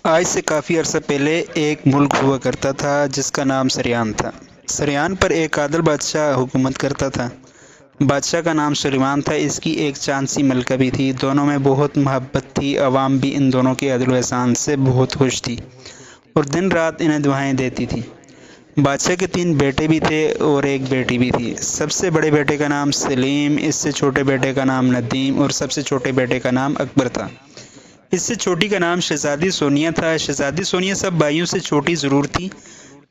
آج سے کافی عرصہ پہلے ایک ملک ہوا کرتا تھا جس کا نام سریان تھا۔ سریان پر ایک عادل بادشاہ حکومت کرتا تھا۔ بادشاہ کا نام سلیمان تھا۔ اس کی ایک چاند سی ملکہ بھی تھی۔ دونوں میں بہت محبت تھی۔ عوام بھی ان دونوں کے عدل و احسان سے بہت خوش تھی اور دن رات انہیں دعائیں دیتی تھی۔ بادشاہ کے 3 بیٹے بھی تھے اور ایک بیٹی بھی تھی۔ سب سے بڑے بیٹے کا نام سلیم، اس سے چھوٹے بیٹے کا نام ندیم اور سب سے چھوٹے بیٹے کا نام اکبر تھا۔ اس سے چھوٹی کا نام شہزادی سونیا تھا۔ شہزادی سونیا سب بھائیوں سے چھوٹی ضرور تھی،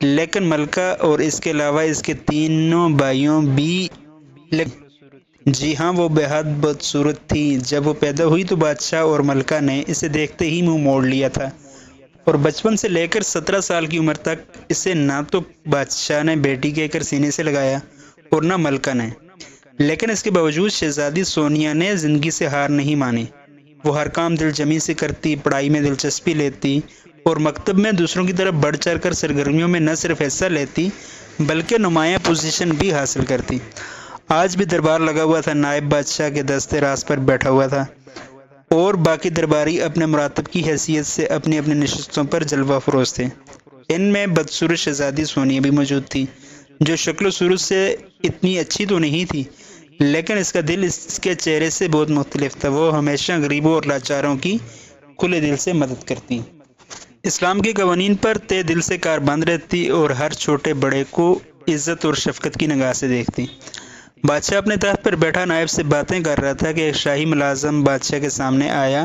لیکن ملکہ اور اس کے علاوہ اس کے تینوں بھائیوں بھی جی ہاں، وہ بے حد بدصورت تھی۔ جب وہ پیدا ہوئی تو بادشاہ اور ملکہ نے اسے دیکھتے ہی منہ موڑ لیا تھا اور بچپن سے لے کر 17 سال کی عمر تک اسے نہ تو بادشاہ نے بیٹی کہہ کر سینے سے لگایا اور نہ ملکہ نے۔ لیکن اس کے باوجود شہزادی سونیا نے زندگی سے ہار نہیں مانی۔ وہ ہر کام دل جمی سے کرتی، پڑھائی میں دلچسپی لیتی اور مکتب میں دوسروں کی طرف بڑھ چڑھ کر سرگرمیوں میں نہ صرف حصہ لیتی بلکہ نمایاں پوزیشن بھی حاصل کرتی۔ آج بھی دربار لگا ہوا تھا۔ نائب بادشاہ کے دستے راز پر بیٹھا ہوا تھا اور باقی درباری اپنے مراتب کی حیثیت سے اپنی اپنی نشستوں پر جلوہ فروز تھے۔ ان میں بدصورت شہزادی سونیا بھی موجود تھی، جو شکل و صورت سے اتنی اچھی تو نہیں تھی، لیکن اس کا دل اس کے چہرے سے بہت مختلف تھا۔ وہ ہمیشہ غریبوں اور لاچاروں کی کھلے دل سے مدد کرتی، اسلام کے قوانین پر تہ دل سے کاربند رہتی اور ہر چھوٹے بڑے کو عزت اور شفقت کی نگاہ سے دیکھتی۔ بادشاہ اپنے تخت پر بیٹھا نائب سے باتیں کر رہا تھا کہ ایک شاہی ملازم بادشاہ کے سامنے آیا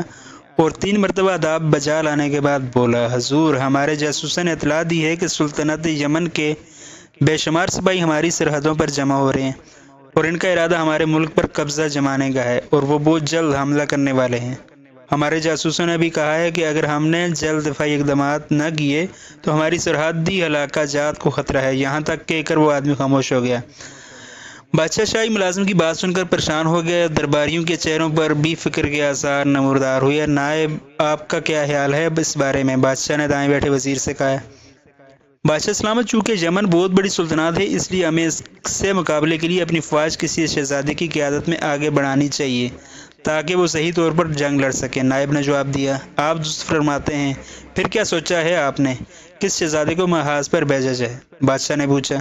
اور 3 مرتبہ آداب بجا لانے کے بعد بولا، حضور، ہمارے جاسوسوں نے اطلاع دی ہے کہ سلطنت یمن کے بے شمار سپاہی ہماری سرحدوں پر جمع ہو رہے ہیں اور ان کا ارادہ ہمارے ملک پر قبضہ جمانے کا ہے اور وہ بہت جلد حملہ کرنے والے ہیں۔ ہمارے جاسوسوں نے بھی کہا ہے کہ اگر ہم نے جلد دفاعی اقدامات نہ کیے تو ہماری سرحدی علاقہ جات کو خطرہ ہے۔ یہاں تک کہہ کر وہ آدمی خاموش ہو گیا۔ بادشاہ شاہی ملازم کی بات سن کر پریشان ہو گیا۔ درباریوں کے چہروں پر بھی فکر کے آثار نمودار ہوئے۔ نائب، آپ کا کیا خیال ہے اس بارے میں؟ بادشاہ نے دائیں بیٹھے وزیر سے کہا۔ بادشاہ سلامت، چونکہ یمن بہت بڑی سلطنت ہے، اس لیے ہمیں اس سے مقابلے کے لیے اپنی فوج کسی شہزادے کی قیادت میں آگے بڑھانی چاہیے تاکہ وہ صحیح طور پر جنگ لڑ سکے۔ نائب نے جواب دیا، آپ درست فرماتے ہیں۔ پھر کیا سوچا ہے آپ نے؟ کس شہزادے کو محاذ پر بھیجا جائے؟ بادشاہ نے پوچھا۔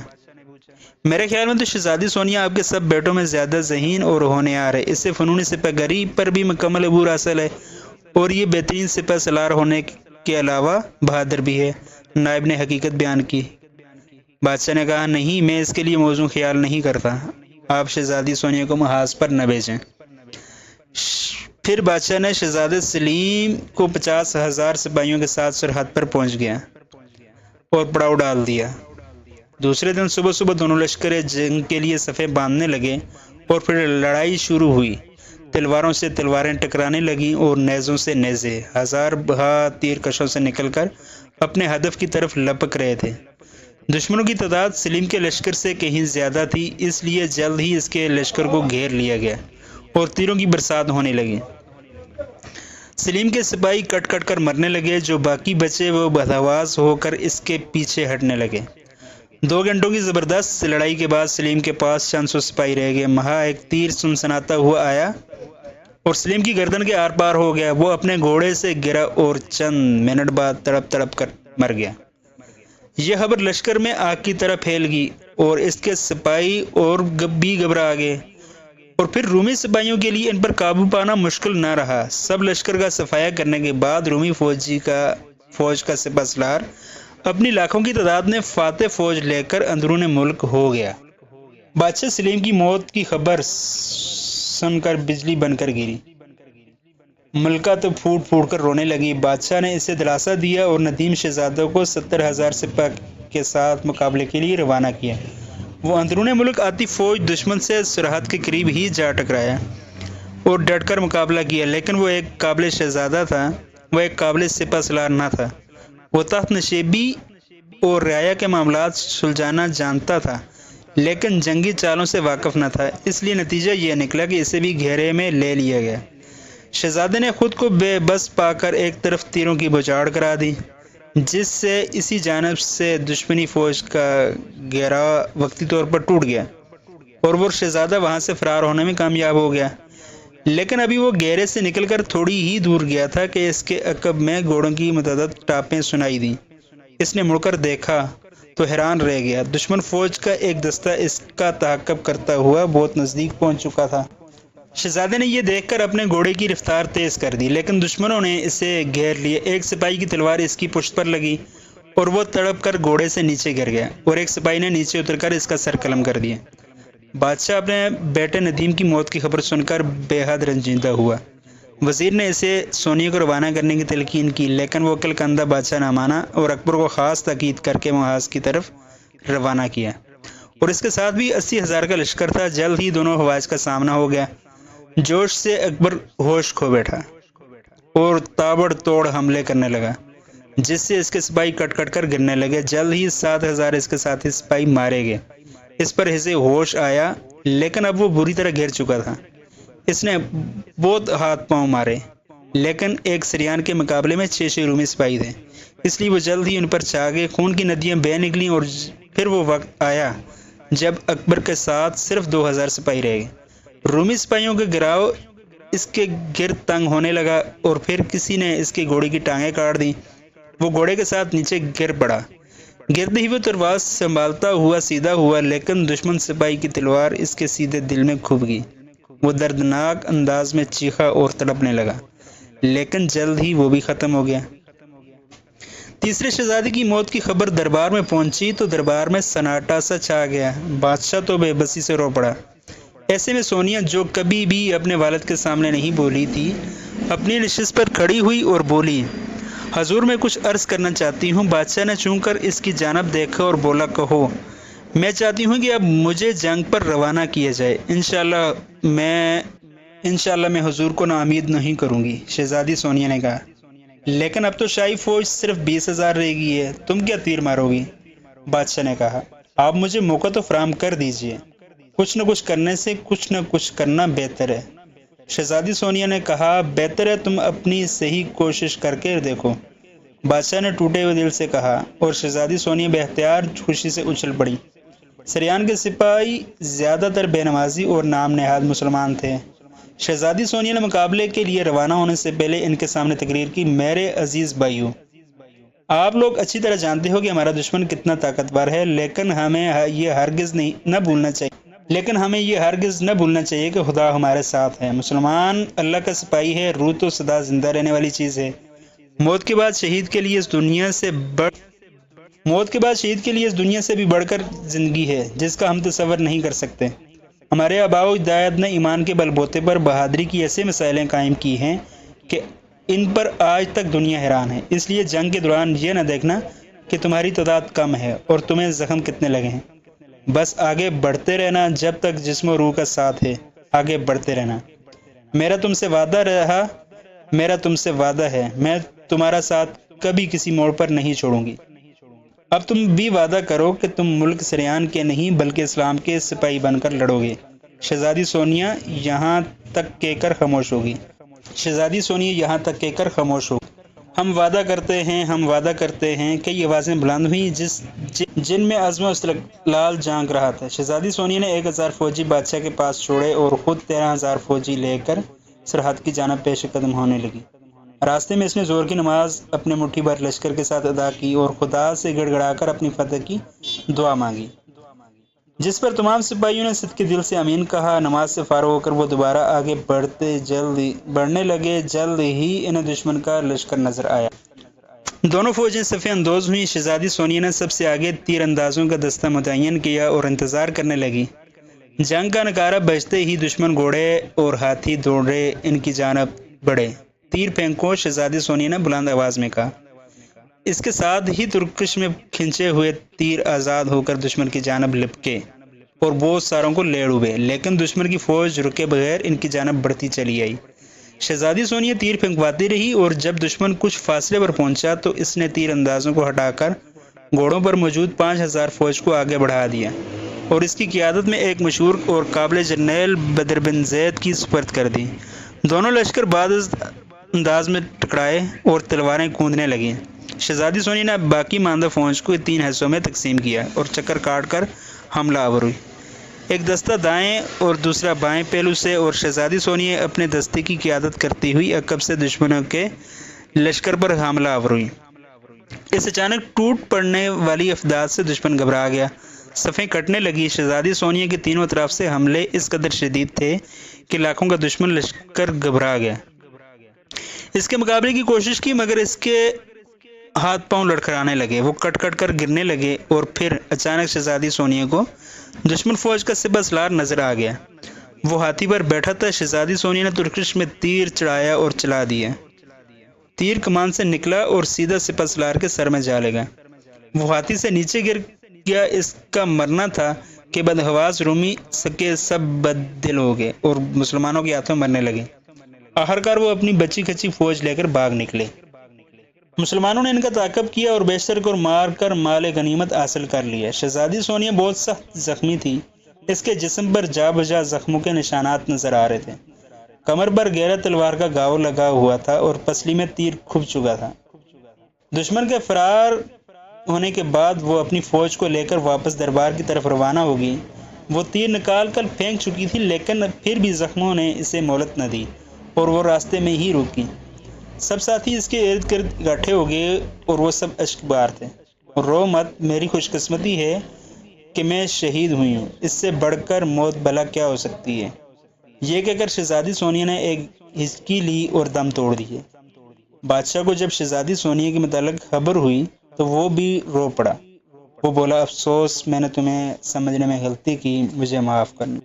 میرے خیال میں تو شہزادی سونیا آپ کے سب بیٹوں میں زیادہ ذہین اور ہونہار ہے۔ اس سے فنون سپہ گری پر بھی مکمل عبور حاصل ہے اور یہ بہترین سپہ سالار ہونے کے علاوہ بہادر بھی ہے۔ نائب نے حقیقت بیان کی۔ بادشاہ نے کہا، نہیں، میں اس کے لیے موزوں خیال نہیں کرتا۔ آپ شہزادی سونیا کو محاذ پر نہ بھیجیں۔ پھر بادشاہ نے شہزادے سلیم کو 50,000 سپاہیوں کے ساتھ سرحد پر پہنچ گیا اور پڑاؤ ڈال دیا۔ دوسرے دن صبح صبح دونوں لشکریں جنگ کے لیے صفیں باندھنے لگے اور پھر لڑائی شروع ہوئی۔ تلواروں سے تلواریں ٹکرانے لگیں اور نیزوں سے نیزے ہزار بہا تیر کشوں سے نکل کر اپنے ہدف کی طرف لپک رہے تھے۔ دشمنوں کی تعداد سلیم کے لشکر سے کہیں زیادہ تھی، اس لیے جلد ہی اس کے لشکر کو گھیر لیا گیا اور تیروں کی برسات ہونے لگی۔ سلیم کے سپاہی کٹ کٹ کر مرنے لگے۔ جو باقی بچے وہ بدحواس ہو کر اس کے پیچھے ہٹنے لگے۔ 2 گھنٹوں کی زبردست لڑائی کے بعد سلیم کے پاس چند سو سپاہی رہ گئے۔ مہا ایک تیر سنسناتا ہوا آیا اور سلیم کی گردن کے آر پار ہو گیا۔ وہ اپنے گھوڑے سے گرا اور چند منٹ بعد تڑپ تڑپ کر مر گیا۔ یہ خبر لشکر میں آگ کی طرح پھیل گئی اور اس کے سپاہی اور بھی گھبرا گئے اور پھر رومی سپاہیوں کے لیے ان پر قابو پانا مشکل نہ رہا۔ سب لشکر کا صفایا کرنے کے بعد رومی فوج کا سپہ سالار اپنی لاکھوں کی تعداد میں فاتح فوج لے کر اندرون ملک ہو گیا۔ بادشاہ سلیم کی موت کی خبر سن کر بجلی بن کر گری۔ ملکہ تو پھوٹ پھوٹ کر رونے لگی۔ بادشاہ نے اسے دلاسا دیا اور ندیم شہزادوں کو 70,000 سپہ کے ساتھ مقابلے کے لیے روانہ کیا۔ وہ اندرون ملک آتی فوج دشمن سے سرحد کے قریب ہی جا ٹکرایا اور ڈٹ کر مقابلہ کیا، لیکن وہ ایک قابل شہزادہ تھا، وہ ایک قابل سپہ سالار نہ تھا۔ وہ تخت نشیبی اور رعایا کے معاملات سلجھانا جانتا تھا، لیکن جنگی چالوں سے واقف نہ تھا۔ اس لیے نتیجہ یہ نکلا کہ اسے بھی گھیرے میں لے لیا گیا۔ شہزادے نے خود کو بے بس پا کر ایک طرف تیروں کی بوچھاڑ کرا دی، جس سے اسی جانب سے دشمنی فوج کا گھیراؤ وقتی طور پر ٹوٹ گیا اور وہ شہزادہ وہاں سے فرار ہونے میں کامیاب ہو گیا۔ لیکن ابھی وہ گہرے سے نکل کر تھوڑی ہی دور گیا تھا کہ اس کے عقب میں گھوڑوں کی متعدد ٹاپیں سنائی دیں۔ اس نے مڑ کر دیکھا تو حیران رہ گیا۔ دشمن فوج کا ایک دستہ اس کا تعاقب کرتا ہوا بہت نزدیک پہنچ چکا تھا۔ شہزادے نے یہ دیکھ کر اپنے گھوڑے کی رفتار تیز کر دی، لیکن دشمنوں نے اسے گھیر لیے۔ ایک سپاہی کی تلوار اس کی پشت پر لگی اور وہ تڑپ کر گھوڑے سے نیچے گر گیا، اور ایک سپاہی نے نیچے اتر کر اس کا سر قلم کر دیا۔ بادشاہ اپنے بیٹے ندیم کی موت کی خبر سن کر بے حد رنجیدہ ہوا۔ وزیر نے اسے سونیا کو روانہ کرنے کی تلقین کی، لیکن وہ عقل مند بادشاہ نہ مانا اور اکبر کو خاص تاکید کر کے محاذ کی طرف روانہ کیا، اور اس کے ساتھ بھی 80,000 کا لشکر تھا۔ جلد ہی دونوں ہواج کا سامنا ہو گیا۔ جوش سے اکبر ہوش کھو بیٹھا اور تابڑ توڑ حملے کرنے لگا، جس سے اس کے سپاہی کٹ کٹ کر گرنے لگے۔ جلد ہی 7,000 اس کے ساتھی سپاہی مارے گئے۔ اس پر اسے ہوش آیا، لیکن اب وہ بری طرح گر چکا تھا۔ اس نے بہت ہاتھ پاؤں مارے، لیکن ایک سریان کے مقابلے میں 6 رومی سپاہی تھے، اس لیے وہ جلد ہی ان پر چھا گئے۔ خون کی ندیاں بہہ نکلیں، اور پھر وہ وقت آیا جب اکبر کے ساتھ صرف 2,000 سپاہی رہ گئے۔ رومی سپاہیوں کے گراؤ اس کے گرد تنگ ہونے لگا، اور پھر کسی نے اس کی گھوڑے کی ٹانگیں کاٹ دیں۔ وہ گھوڑے کے ساتھ نیچے گر پڑا۔ گرد ہی وہ تلوار سنبھالتا ہوا سیدھا ہوا، لیکن دشمن سپاہی کی تلوار اس کے سیدھے دل میں گھب گئی۔ وہ دردناک انداز میں چیخا اور تڑپنے لگا، لیکن جلد ہی وہ بھی ختم ہو گیا۔ تیسرے شہزادے کی موت کی خبر دربار میں پہنچی تو دربار میں سناٹا سا چھا گیا۔ بادشاہ تو بے بسی سے رو پڑا۔ ایسے میں سونیا، جو کبھی بھی اپنے والد کے سامنے نہیں بولی تھی، اپنی نشست پر کھڑی ہوئی اور بولی، حضور میں کچھ عرض کرنا چاہتی ہوں۔ بادشاہ نے چون کر اس کی جانب دیکھا اور بولا، کہو۔ میں چاہتی ہوں کہ اب مجھے جنگ پر روانہ کیا جائے۔ انشاءاللہ میں حضور کو ناامید نہیں کروں گی، شہزادی سونیا نے کہا۔ لیکن اب تو شاہی فوج صرف 20,000 رہ گئی ہے، تم کیا تیر مارو گی؟ بادشاہ نے کہا، آپ مجھے موقع تو فراہم کر دیجئے۔ کچھ نہ کچھ کرنے سے کچھ نہ کچھ کرنا بہتر ہے۔ شہزادی سونیا نے کہا، بہتر ہے تم اپنی صحیح کوشش کر کے دیکھو، بادشاہ نے ٹوٹے ہوئے دل سے کہا، اور شہزادی سونیا بے اختیار خوشی سے اچھل پڑی۔ سریان کے سپاہی زیادہ تر بے نمازی اور نام نہاد مسلمان تھے۔ شہزادی سونیا نے مقابلے کے لیے روانہ ہونے سے پہلے ان کے سامنے تقریر کی، میرے عزیز بھائیوں، آپ لوگ اچھی طرح جانتے ہو کہ ہمارا دشمن کتنا طاقتور ہے، لیکن ہمیں یہ ہرگز نہ بھولنا چاہیے کہ خدا ہمارے ساتھ ہے۔ مسلمان اللہ کا سپاہی ہے، روح تو سدا زندہ رہنے والی چیز ہے۔ موت کے بعد شہید کے لیے اس دنیا سے بھی بڑھ کر زندگی ہے، جس کا ہم تصور نہیں کر سکتے۔ ہمارے آباء و اجداد نے ایمان کے بل بوتے پر بہادری کی ایسے مسائلیں قائم کی ہیں کہ ان پر آج تک دنیا حیران ہے۔ اس لیے جنگ کے دوران یہ نہ دیکھنا کہ تمہاری تعداد کم ہے اور تمہیں زخم کتنے لگے ہیں، بس آگے بڑھتے رہنا جب تک جسم و روح کا ساتھ ہے، آگے بڑھتے رہنا۔ میرا تم سے وعدہ ہے، میں تمہارا ساتھ کبھی کسی موڑ پر نہیں چھوڑوں گی۔ اب تم بھی وعدہ کرو کہ تم ملک سریان کے نہیں بلکہ اسلام کے سپاہی بن کر لڑو گے۔ شہزادی سونیا یہاں تک کہہ کر خاموش ہوگی۔ ہم وعدہ کرتے ہیں کہ یہ آوازیں بلند ہوئیں جن میں عزم و استقلال جھانک رہا تھا۔ شہزادی سونیا نے 1,000 فوجی بادشاہ کے پاس چھوڑے اور خود 13,000 فوجی لے کر سرحد کی جانب پیش قدم ہونے لگی۔ راستے میں اس نے زور کی نماز اپنے مٹھی بھر لشکر کے ساتھ ادا کی اور خدا سے گڑ گڑا کر اپنی فتح کی دعا مانگی، جس پر تمام سپاہیوں نے صدقے دل سے آمین کہا۔ نماز سے فارغ ہو کر وہ دوبارہ آگے بڑھنے لگے۔ جلد ہی انہیں دشمن کا لشکر نظر آیا۔ دونوں فوجیں صفیں اندوز ہوئیں۔ شہزادی سونیا نے سب سے آگے تیر اندازوں کا دستہ متعین کیا اور انتظار کرنے لگی۔ جنگ کا نکارہ بجتے ہی دشمن گھوڑے اور ہاتھی دوڑے ان کی جانب بڑھے۔ تیر پھینکو، شہزادی سونیا نے بلند آواز میں کہا۔ اس کے ساتھ ہی ترکش میں کھنچے ہوئے تیر آزاد ہو کر دشمن کی جانب لپکے اور بہت ساروں کو لے ڈوبے، لیکن دشمن کی فوج رکے بغیر ان کی جانب بڑھتی چلی آئی۔ شہزادی سونیا تیر پھینکواتی رہی اور جب دشمن کچھ فاصلے پر پہنچا تو اس نے تیر اندازوں کو ہٹا کر گھوڑوں پر موجود 5,000 فوج کو آگے بڑھا دیا اور اس کی قیادت میں ایک مشہور اور قابل جرنیل بدر بن زید کی سپرد کر دی۔ دونوں لشکر بعض انداز میں ٹکرائے اور تلواریں گوندنے لگیں۔ شہزادی سونیا نے باقی ماندہ فوج کو 3 حصوں میں تقسیم کیا اور چکر کاٹ کر حملہ آور ہوئی۔ ایک دستہ دائیں اور دوسرا بائیں پہلو سے، اور شہزادی سونیا اپنے دستے کی قیادت کرتی ہوئی عقب سے دشمنوں کے لشکر پر حملہ آور ہوئی۔ اس اچانک ٹوٹ پڑنے والی افداد سے دشمن گھبرا گیا، صفیں کٹنے لگی۔ شہزادی سونیا کے تینوں طرف سے حملے اس قدر شدید تھے کہ لاکھوں کا دشمن لشکر گھبرا گیا۔ اس کے مقابلے کی کوشش کی، مگر اس کے ہاتھ پاؤں لڑکھڑانے لگے، وہ کٹ کٹ کر گرنے لگے، اور پھر اچانک شہزادی سونیا کو دشمن فوج کا سپہ سالار نظر آ گیا۔ وہ ہاتھی پر بیٹھا تھا۔ شہزادی سونیا نے ترکش میں تیر چڑھایا اور چلا دیا۔ تیر کمان سے نکلا اور سیدھا سپہ سالار کے سر میں جا لگا۔ وہ ہاتھی سے نیچے گر گیا۔ اس کا مرنا تھا کہ بدحواس رومی سکے سب بددل ہو گئے اور مسلمانوں کے ہاتھوں مرنے لگے۔ آخرکار وہ اپنی بچی کچی فوج لے کر بھاگ نکلے۔ مسلمانوں نے ان کا تعاقب کیا اور بیشتر کو مار کر مال غنیمت حاصل کر لیا۔ شہزادی سونیا بہت سخت زخمی تھی۔ اس کے جسم پر جا بجا زخموں کے نشانات نظر آ رہے تھے۔ کمر پر گہرا تلوار کا گھاؤ لگا ہوا تھا اور پسلی میں تیر کھب چکا تھا۔ دشمن کے فرار ہونے کے بعد وہ اپنی فوج کو لے کر واپس دربار کی طرف روانہ ہوگی۔ وہ تیر نکال کر پھینک چکی تھی، لیکن پھر بھی زخموں نے اسے مہلت نہ دی اور وہ راستے میں ہی رکی۔ سب ساتھی اس کے ارد گرد اکٹھے ہو گئے اور وہ سب اشک بار تھے۔ رو مت، میری خوش قسمتی ہے کہ میں شہید ہوئی ہوں، اس سے بڑھ کر موت بھلا کیا ہو سکتی ہے۔ یہ کہہ کر شہزادی سونیا نے ایک ہچکی لی اور دم توڑ دیے۔ بادشاہ کو جب شہزادی سونیا کے متعلق خبر ہوئی تو وہ بھی رو پڑا۔ وہ بولا، افسوس، میں نے تمہیں سمجھنے میں غلطی کی، مجھے معاف کرنا۔